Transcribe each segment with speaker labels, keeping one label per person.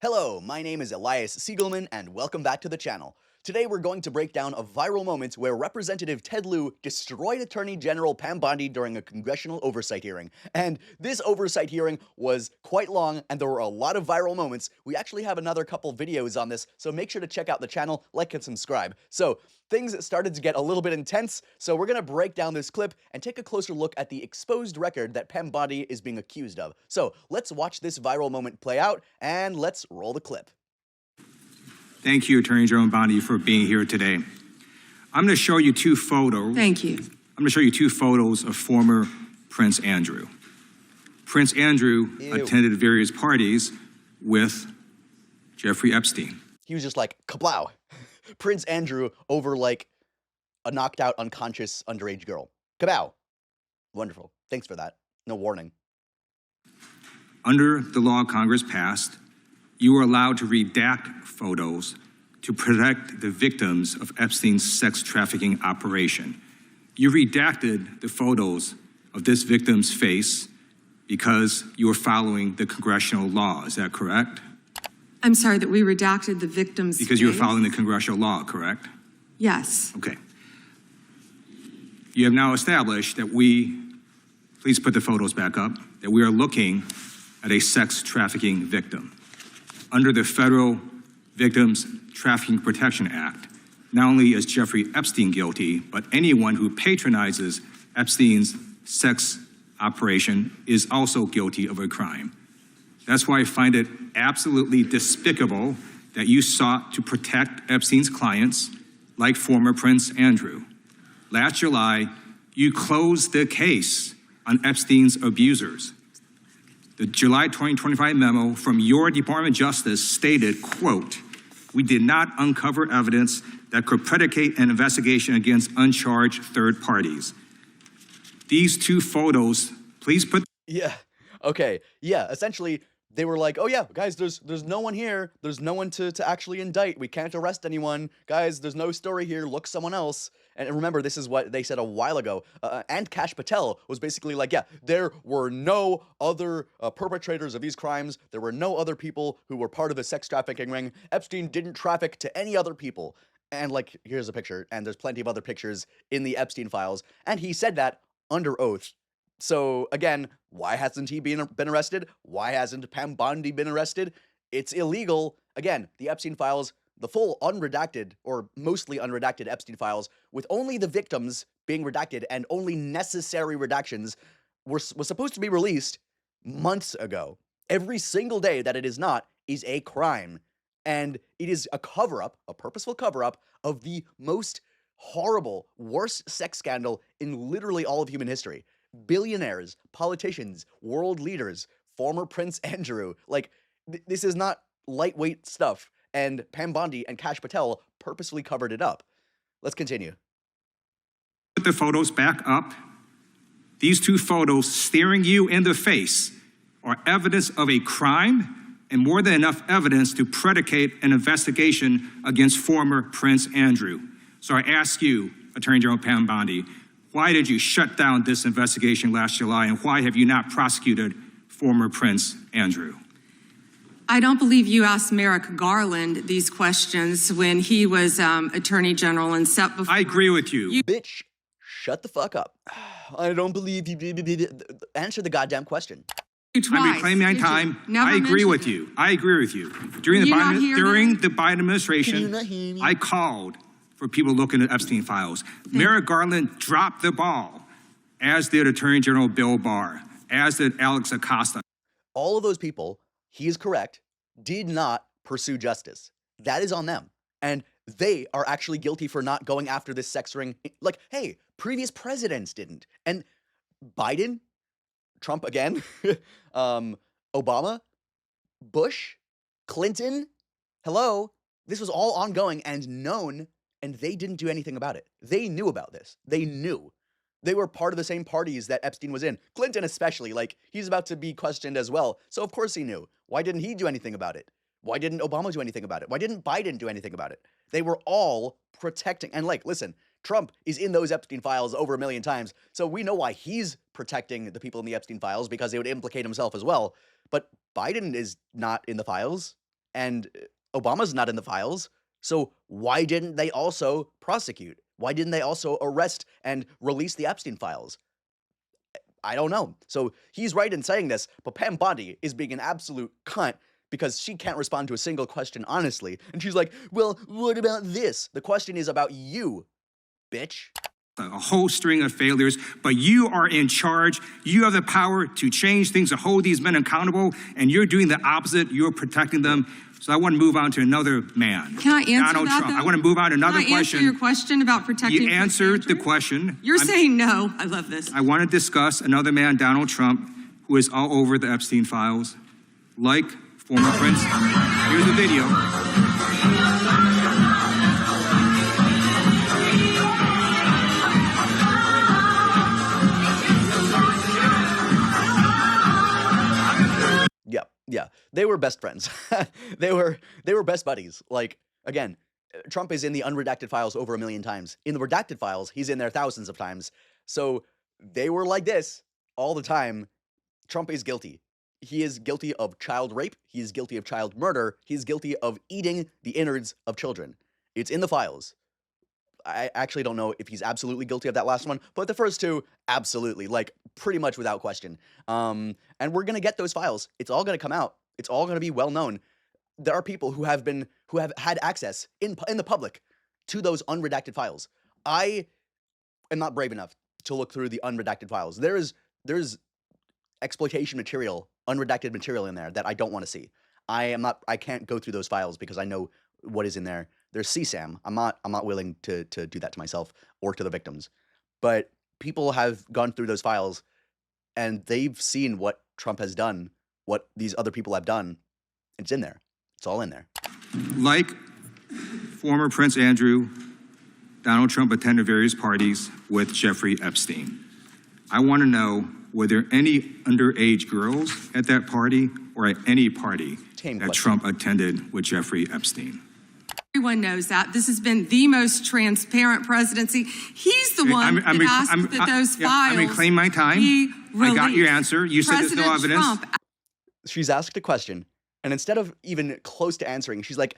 Speaker 1: Hello, my name is Elias Siegelman, and welcome back to the channel. Today we're going to break down a viral moment where Representative Ted Lieu destroyed Attorney General Pam Bondi during a congressional oversight hearing. And this oversight hearing was quite long, and there were a lot of viral moments. We actually have another couple videos on this, so make sure to check out the channel, like and subscribe. So, things started to get a little bit intense, so we're gonna break down this clip and take a closer look at the exposed record that Pam Bondi is being accused of. So, let's watch this viral moment play out, and let's roll the clip.
Speaker 2: Thank you, Attorney General Bondi, for being here today. I'm going to show you two photos.
Speaker 3: Thank you.
Speaker 2: I'm going to show you two photos of former Prince Andrew. Prince Andrew attended various parties with Jeffrey Epstein.
Speaker 1: He was just like, kablow. Prince Andrew over like a knocked out, unconscious underage girl. Kabow. Wonderful. Thanks for that. No warning.
Speaker 2: Under the law Congress passed, you were allowed to redact photos to protect the victims of Epstein's sex trafficking operation. You redacted the photos of this victim's face because you were following the congressional law. Is that correct?
Speaker 3: I'm sorry that we redacted the victim's
Speaker 2: Because you were following the congressional law, correct?
Speaker 3: Yes.
Speaker 2: Okay. You have now established that please put the photos back up, that we are looking at a sex trafficking victim. Under the Federal Victims Trafficking Protection Act, not only is Jeffrey Epstein guilty, but anyone who patronizes Epstein's sex operation is also guilty of a crime. That's why I find it absolutely despicable that you sought to protect Epstein's clients, like former Prince Andrew. Last July, you closed the case on Epstein's abusers. The July 2025 memo from your Department of Justice stated, quote, "We did not uncover evidence that could predicate an investigation against uncharged third parties." These two photos, please put...
Speaker 1: Yeah. Okay. Yeah. Essentially, they were like, oh yeah, guys, there's no one here. There's no one to actually indict. We can't arrest anyone. Guys, there's no story here. Look someone else. And remember, this is what they said a while ago. And Kash Patel was basically like, yeah, there were no other perpetrators of these crimes. There were no other people who were part of the sex trafficking ring. Epstein didn't traffic to any other people. And like, here's a picture. And there's plenty of other pictures in the Epstein files. And he said that under oath. So again, why hasn't he been arrested? Why hasn't Pam Bondi been arrested? It's illegal. Again, the Epstein files, the full unredacted or mostly unredacted Epstein files with only the victims being redacted and only necessary redactions was supposed to be released months ago. Every single day that it is not is a crime. And it is a cover-up, a purposeful cover-up of the most horrible, worst sex scandal in literally all of human history. Billionaires, politicians, world leaders, former Prince Andrew. Like, this is not lightweight stuff. And Pam Bondi and Kash Patel purposefully covered it up. Let's continue.
Speaker 2: Put the photos back up. These two photos staring you in the face are evidence of a crime and more than enough evidence to predicate an investigation against former Prince Andrew. So I ask you, Attorney General Pam Bondi, why did you shut down this investigation last July, and why have you not prosecuted former Prince Andrew?
Speaker 3: I don't believe you asked Merrick Garland these questions when he was Attorney General and set before...
Speaker 2: I agree with you.
Speaker 1: Bitch, shut the fuck up. I don't believe you... Answer the goddamn question.
Speaker 3: Twice.
Speaker 2: I'm reclaiming my time. I agree with you. I agree with you. During the Biden administration, I called for people looking at Epstein files. Merrick Garland dropped the ball, as did Attorney General Bill Barr, as did Alex Acosta.
Speaker 1: All of those people, he is correct, did not pursue justice. That is on them. And they are actually guilty for not going after this sex ring. Like, hey, previous presidents didn't. And Biden, Trump again, Obama, Bush, Clinton, hello, this was all ongoing and known, and they didn't do anything about it. They knew about this. They knew. They were part of the same parties that Epstein was in. Clinton especially, like, he's about to be questioned as well. So of course he knew. Why didn't he do anything about it? Why didn't Obama do anything about it? Why didn't Biden do anything about it? They were all protecting. And like, listen, Trump is in those Epstein files over 1 million times. So we know why he's protecting the people in the Epstein files, because it would implicate himself as well. But Biden is not in the files. and Obama's not in the files. So why didn't they also prosecute? Why didn't they also arrest and release the Epstein files? I don't know. So he's right in saying this, but Pam Bondi is being an absolute cunt because she can't respond to a single question honestly. And she's like, well, what about this? The question is about you, bitch.
Speaker 2: A whole string of failures, but you are in charge. You have the power to change things, to hold these men accountable, and you're doing the opposite. You're protecting them. So I want to move on to another man.
Speaker 3: Can I answer
Speaker 2: Donald
Speaker 3: that,
Speaker 2: Trump.
Speaker 3: though?
Speaker 2: I want to move on to another
Speaker 3: Can I
Speaker 2: question.
Speaker 3: answer your question about protecting
Speaker 2: You
Speaker 3: Prince
Speaker 2: answered the
Speaker 3: Andrew?
Speaker 2: question.
Speaker 3: You're saying no. I love this.
Speaker 2: I want to discuss another man, Donald Trump, who is all over the Epstein files, like former Prince. Here's the video.
Speaker 1: Yeah, they were best friends. they were best buddies. Like, again, Trump is in the unredacted files over 1 million times. In the redacted files, he's in there thousands of times. So they were like this all the time. Trump is guilty. He is guilty of child rape. He is guilty of child murder. He is guilty of eating the innards of children. It's in the files. I actually don't know if he's absolutely guilty of that last one, but the first two, absolutely, like pretty much without question. And we're gonna get those files. It's all gonna come out. It's all gonna be well known. There are people who have had access in the public to those unredacted files. I am not brave enough to look through the unredacted files. There's exploitation material, unredacted material in there that I don't want to see. I can't go through those files because I know what is in there. There's CSAM. I'm not willing to do that to myself or to the victims. But people have gone through those files and they've seen what Trump has done, what these other people have done. It's in there. It's all in there.
Speaker 2: Like former Prince Andrew, Donald Trump attended various parties with Jeffrey Epstein. I want to know, were there any underage girls at that party or at any party that Trump attended with Jeffrey Epstein?
Speaker 3: Everyone knows that. This has been the most transparent presidency. He's the one that asked that those files
Speaker 2: I'm reclaiming my time. I got your answer. You said there's no evidence.
Speaker 3: Trump.
Speaker 1: She's asked a question, and instead of even close to answering, she's like,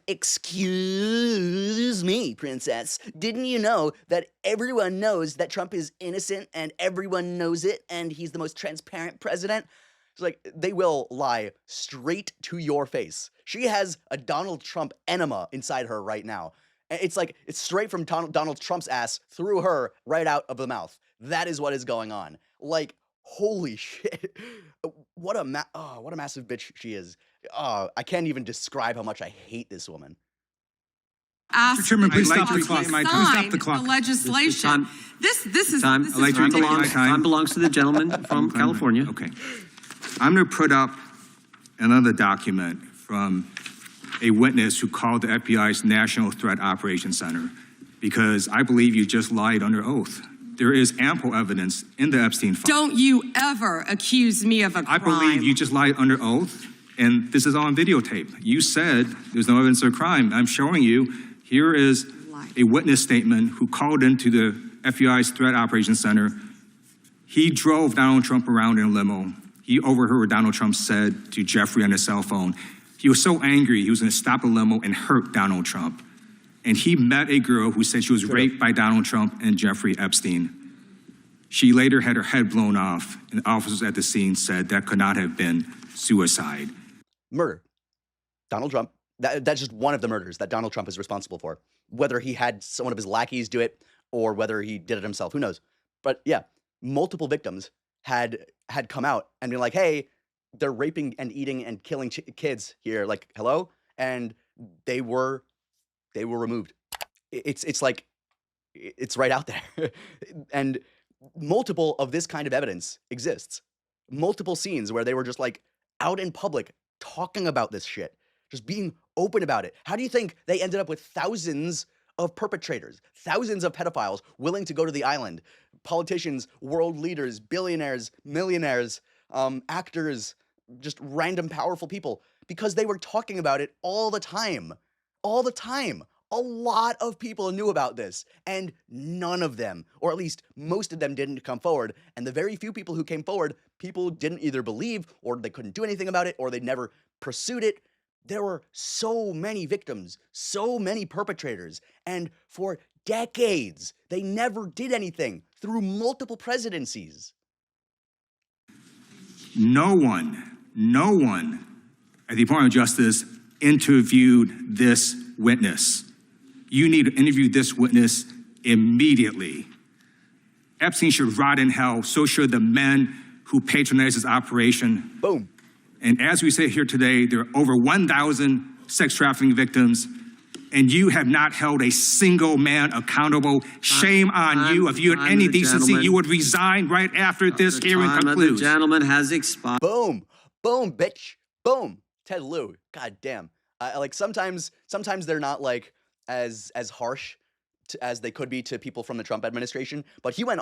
Speaker 1: excuse me, princess. Didn't you know that everyone knows that Trump is innocent and everyone knows it and he's the most transparent president? It's like, they will lie straight to your face. She has a Donald Trump enema inside her right now. It's like, it's straight from Donald Trump's ass through her right out of the mouth. That is what is going on. Like, holy shit. What a massive bitch she is. I can't even describe how much I hate this woman.
Speaker 3: Mr.
Speaker 2: Chairman, please stop
Speaker 3: to
Speaker 2: the clock.
Speaker 3: sign the legislation. This is
Speaker 4: Time belongs to the gentleman from California.
Speaker 2: Okay. I'm going to put up another document from a witness who called the FBI's National Threat Operations Center because I believe you just lied under oath. There is ample evidence in the Epstein file.
Speaker 3: Don't you ever accuse me of a crime.
Speaker 2: I believe you just lied under oath, and this is all on videotape. You said there's no evidence of a crime. I'm showing you. Here is a witness statement who called into the FBI's Threat Operations Center. He drove Donald Trump around in a limo. He overheard what Donald Trump said to Jeffrey on his cell phone. He was so angry, he was going to stop the limo and hurt Donald Trump. And he met a girl who said she was raped by Donald Trump and Jeffrey Epstein. She later had her head blown off, and officers at the scene said that could not have been suicide.
Speaker 1: Murder. Donald Trump. That's just one of the murders that Donald Trump is responsible for. Whether he had one of his lackeys do it or whether he did it himself, who knows? But yeah, multiple victims had come out and been like, hey, they're raping and eating and killing kids here. Like, hello? And they were removed. It's like, it's right out there. And multiple of this kind of evidence exists. Multiple scenes where they were just like out in public talking about this shit, just being open about it. How do you think they ended up with thousands of perpetrators, thousands of pedophiles willing to go to the island? Politicians, world leaders, billionaires, millionaires, actors, just random powerful people, because they were talking about it all the time. All the time. A lot of people knew about this, and none of them, or at least most of them, didn't come forward. And the very few people who came forward, people didn't either believe, or they couldn't do anything about it, or they never pursued it there were so many victims, so many perpetrators, and for decades, they never did anything through multiple presidencies.
Speaker 2: No one at the Department of Justice interviewed this witness. You need to interview this witness immediately. Epstein should rot in hell, so should the men who patronized his operation.
Speaker 1: Boom.
Speaker 2: And as we say here today, there are over 1,000 sex trafficking victims, and you have not held a single man accountable. Shame on you. If you had any decency, you would resign right after this hearing concludes.
Speaker 4: The gentleman has expired.
Speaker 1: Boom. Boom, bitch. Boom. Ted Lieu. God damn. Like sometimes they're not like as harsh as they could be to people from the Trump administration, but he went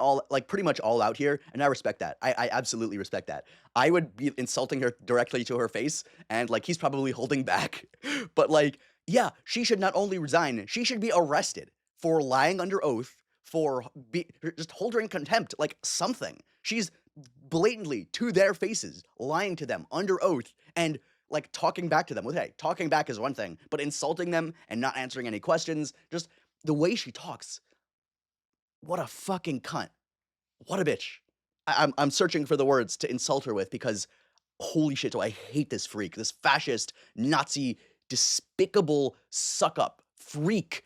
Speaker 1: pretty much all out here, and I respect that. I absolutely respect that. I would be insulting her directly to her face, and like he's probably holding back, but like, yeah, she should not only resign, she should be arrested for lying under oath, for just hold her in contempt, like something. She's blatantly to their faces lying to them under oath and like talking back to them. Well, hey, talking back is one thing, but insulting them and not answering any questions, just the way she talks, what a fucking cunt. What a bitch. I'm searching for the words to insult her with because holy shit, do I hate this freak, this fascist, Nazi, despicable suck-up freak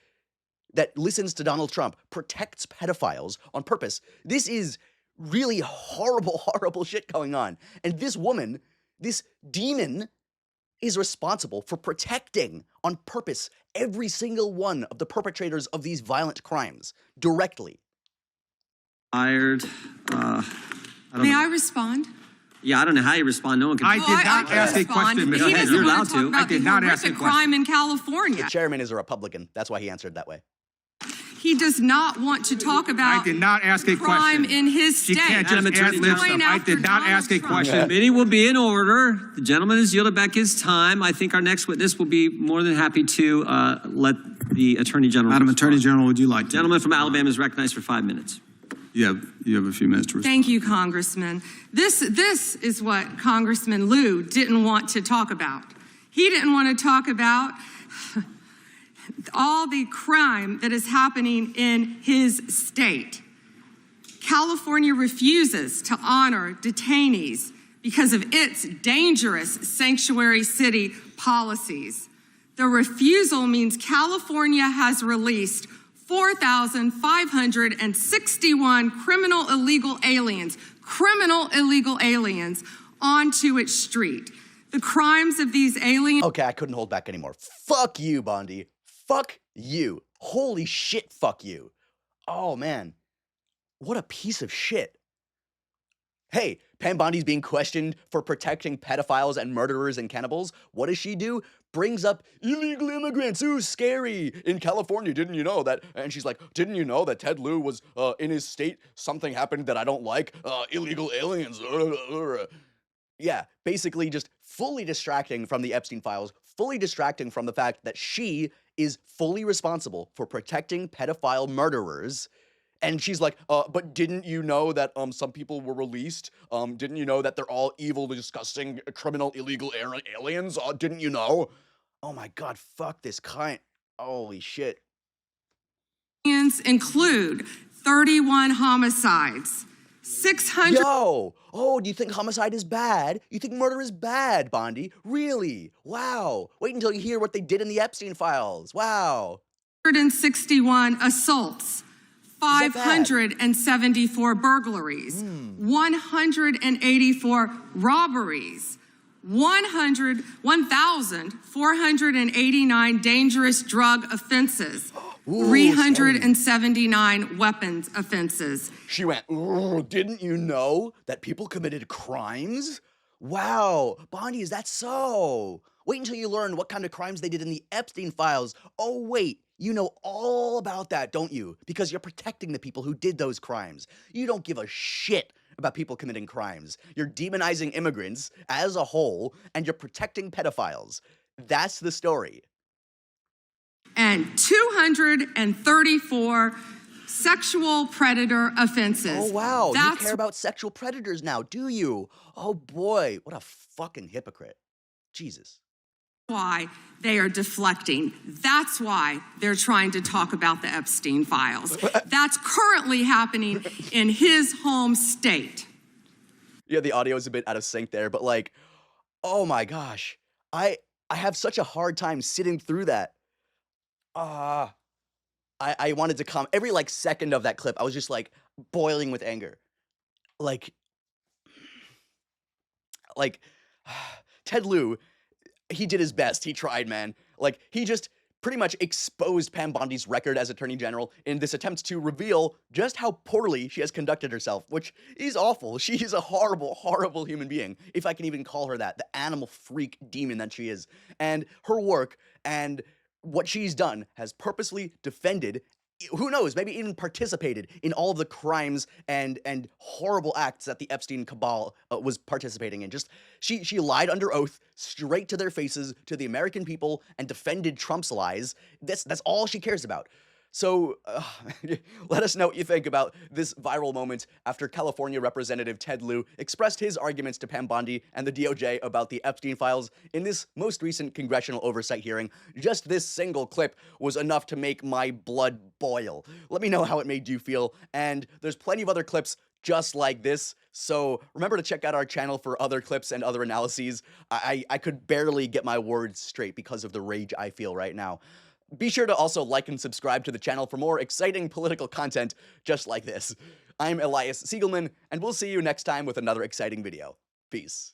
Speaker 1: that listens to Donald Trump, protects pedophiles on purpose. This is really horrible, horrible shit going on. And this woman, this demon, is responsible for protecting on purpose every single one of the perpetrators of these violent crimes directly.
Speaker 4: May
Speaker 3: I respond?
Speaker 4: Yeah, I don't know how you respond. No one can.
Speaker 2: I did not ask a question, Ms.
Speaker 3: He
Speaker 2: Hayes.
Speaker 3: doesn't
Speaker 4: You're
Speaker 3: want
Speaker 4: allowed
Speaker 3: to talk
Speaker 4: to.
Speaker 3: about
Speaker 2: I did
Speaker 3: the
Speaker 2: not ask a
Speaker 3: horrific
Speaker 2: question.
Speaker 3: crime in California.
Speaker 1: The chairman is a Republican. That's why he answered that way.
Speaker 3: He does not want to talk about
Speaker 2: I did not ask a
Speaker 3: crime
Speaker 2: question.
Speaker 3: in his
Speaker 2: She
Speaker 3: state.
Speaker 2: can't just
Speaker 4: Madam Attorney
Speaker 2: ad-lib
Speaker 4: General.
Speaker 2: stuff. I did not ask a question.
Speaker 4: Committee will be in order. The gentleman has yielded back his time. I think our next witness will be more than happy to let the Attorney General
Speaker 5: Madam
Speaker 4: respond.
Speaker 5: Attorney General, would you like to?
Speaker 4: Gentleman from Alabama is recognized for 5 minutes.
Speaker 5: You have a few minutes to respond.
Speaker 3: Thank you, Congressman. This is what Congressman Lieu didn't want to talk about. He didn't want to talk about all the crime that is happening in his state. California refuses to honor detainees because of its dangerous sanctuary city policies. The refusal means California has released 4,561 criminal illegal aliens onto its street. The crimes of these aliens.
Speaker 1: Okay, I couldn't hold back anymore. Fuck you, Bondi. Fuck you. Holy shit, fuck you. Oh, man. What a piece of shit. Hey, Pam Bondi's being questioned for protecting pedophiles and murderers and cannibals. What does she do? Brings up illegal immigrants. Ooh, scary. In California, didn't you know that? And she's like, didn't you know that Ted Lieu was in his state? Something happened that I don't like. Illegal aliens. Yeah, basically just fully distracting from the Epstein files, fully distracting from the fact that she is fully responsible for protecting pedophile murderers. And she's like, but didn't you know that some people were released? Didn't you know that they're all evil, disgusting, criminal, illegal aliens? Didn't you know? Oh my God, fuck this cunt. Holy shit.
Speaker 3: Include 31 homicides, 600.
Speaker 1: Yo! Oh, do you think homicide is bad? You think murder is bad, Bondi? Really? Wow. Wait until you hear what they did in the Epstein files. Wow.
Speaker 3: 161 assaults, 574 burglaries, 184 robberies, 1,489 dangerous drug offenses, 379 weapons offenses.
Speaker 1: She went, ooh, didn't you know that people committed crimes? Wow. Bondi, is that so? Wait until you learn what kind of crimes they did in the Epstein files. Oh, wait. You know all about that, don't you? Because you're protecting the people who did those crimes. You don't give a shit about people committing crimes. You're demonizing immigrants as a whole, and you're protecting pedophiles. That's the story.
Speaker 3: And 234 sexual predator offenses.
Speaker 1: Oh, wow. You
Speaker 3: That's
Speaker 1: care about sexual predators now, do you? Oh, boy. What a fucking hypocrite. Jesus.
Speaker 3: why they are deflecting. That's why they're trying to talk about the Epstein files. That's currently happening in his home state.
Speaker 1: Yeah, the audio is a bit out of sync there, but like, oh my gosh, I have such a hard time sitting through that. I wanted to come every like second of that clip. I was just like boiling with anger. Like Ted Lieu, he did his best. He tried, man. Like, he just pretty much exposed Pam Bondi's record as Attorney General in this attempt to reveal just how poorly she has conducted herself, which is awful. She is a horrible, horrible human being, if I can even call her that, the animal freak demon that she is. And her work and what she's done has purposely defended, who knows, maybe even participated in all of the crimes and horrible acts that the Epstein cabal was participating in. Just she lied under oath straight to their faces, to the American people, and defended Trump's lies. That's all she cares about. So let us know what you think about this viral moment after California Representative Ted Lieu expressed his arguments to Pam Bondi and the DOJ about the Epstein files in this most recent congressional oversight hearing. Just this single clip was enough to make my blood boil. Let me know how it made you feel, and there's plenty of other clips just like this, so remember to check out our channel for other clips and other analyses. I could barely get my words straight because of the rage I feel right now. Be sure to also like and subscribe to the channel for more exciting political content just like this. I'm Elias Siegelman, and we'll see you next time with another exciting video. Peace.